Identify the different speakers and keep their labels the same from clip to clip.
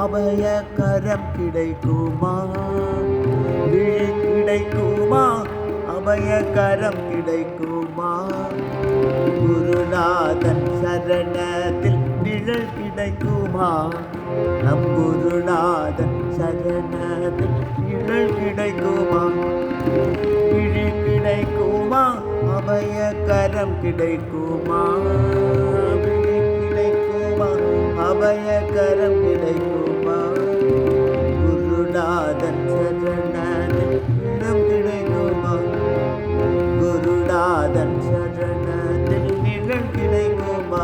Speaker 1: அபயகரம் கிடைக்குமா? விழி கிடைக்குமா? அபயகரம் கிடைக்குமா? குருநாதன் சரணத்தில் நிழல் கிடைக்குமா? நம் குருநாதன் சரணத்தில் நிழல் கிடைக்குமா? விழி கிடைக்குமா? அபயகரம் கிடைக்குமா? விழி கிடைக்குமா? அபயகரம் கிடைக்குமா? குருநாதன் சரணத்தில் இடம் கிடைக்குமா? குருநாதன் சரணத்தில் நிழல் கிடைக்குமா?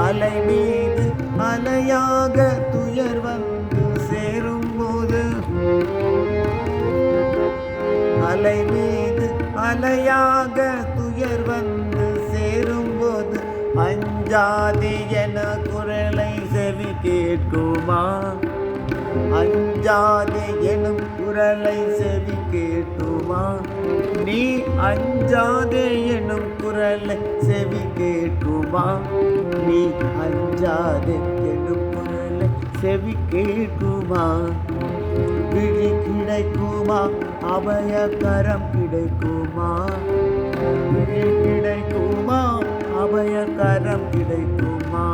Speaker 1: அலை மீது அலையாக துயர் வந்து சேரும்போது, அலை மீது அலையாக துயர் வந்து சேரும்போது, அஞ்சாதே என குரலை செவி கேட்குமா? அஞ்சாதே எனும் குரலை செவி கேட்குமா? நீ அஞ்சாதே எனும் குரலை செவி கேட்குமா? நீ அஞ்சாதே எனும் குரலை செவி கேட்குமா? விழி கிடைக்குமா? அபயகரம் கிடைக்குமா? விழி கிடைக்குமா? அபயகரம் கிடைக்குமா?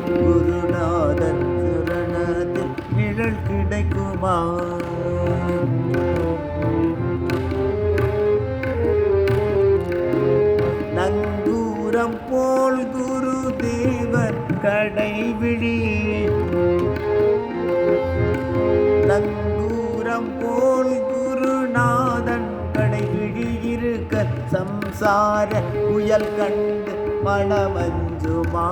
Speaker 1: குருநாதன் சரணத்தில் நிழல் கிடைக்குமா? நங்கூரம் போல் குரு தேவர் கடைவிழி, நங்கூரம் போல் குருநாதன் கடைவிழி இருக்க, சம்சார புயல் கண்டு மனமஞ்சுமா?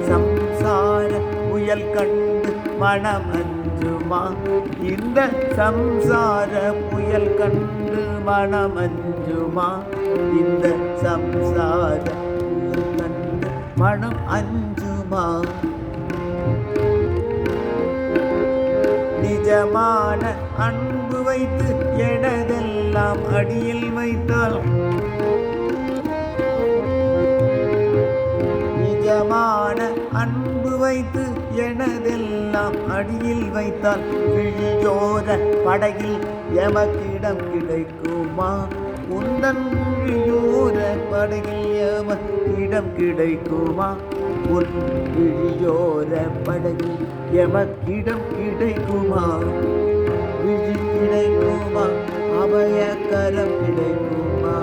Speaker 1: சம்சார புயல் கண்டு மனமஞ்சுமா? இந்த சம்சார புயல் கண்டு மனமஞ்சுமா? இந்த சம்சார புயல் கண்டு மனம் அஞ்சுமா? நிஜமான அன்பு வைத்து எனதெல்லாம் அடியில் வைத்தால், நிஜமான அன்பு வைத்து எனதெல்லாம் அடியில் வைத்தால், விழியோர படகில் எமக்கிடம் கிடைக்குமா? உந்தன் விழியோர படகில் எமக்கிடம் கிடைக்குமா? உன் விழியோர படகில் எமக்கிடம் கிடைக்குமா? விழி கிடைக்குமா? அபயகரம் கிடைக்குமா?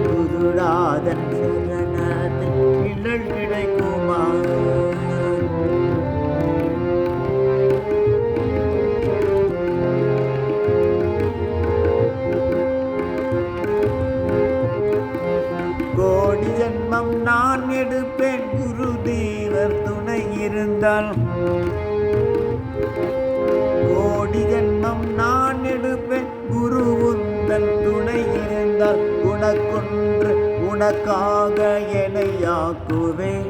Speaker 1: குருநாதன் சரணத்தில் நிழல் கிடைக்குமா? கோடி ஜென்மம் நான் எடுப்பேன் குருதேவர் துணை இருந்தால், கோடி ஜென்மம் நான் எடுப்பேன் குரு உந்தன் துணை இருந்தால், உனக்கொன்று உனக்காக என்னையாக்குவேன்,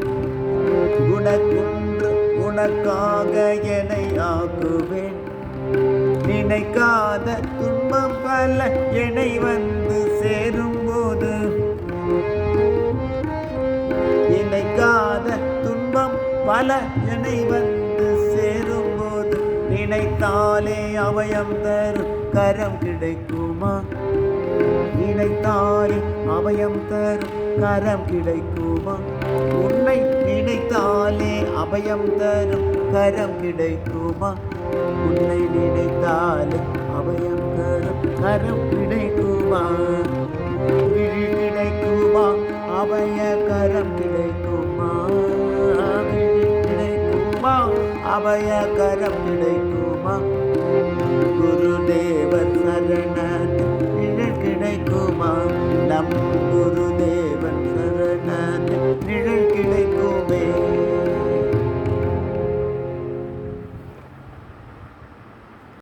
Speaker 1: உனக்கொன்று உனக்காக என்னையாக்குவேன். நினைக்காத துன்பம் பல என்னை வந்து சேரும்போது, நினைக்காத துன்பம் பல என்னை வந்து சேரும்போது, நினைத்தாலே அபயம் தரும் கரம் கிடைக்குமா? நினைத்தாலே அபயம் தரும் கரம் கிடைக்குமா? உன்னை நினைத்தாலே அபயம் தரும் கரம் கிடைக்குமா? உன்னை நினைத்தாலே அபயம் தரும் கரம் கிடைக்குமா? விழி கிடைக்குமா? அபயகரம் கிடைக்குமா? விழி கிடைக்குமா? அபயகரம் கிடைக்குமா? குருதேவர் சரண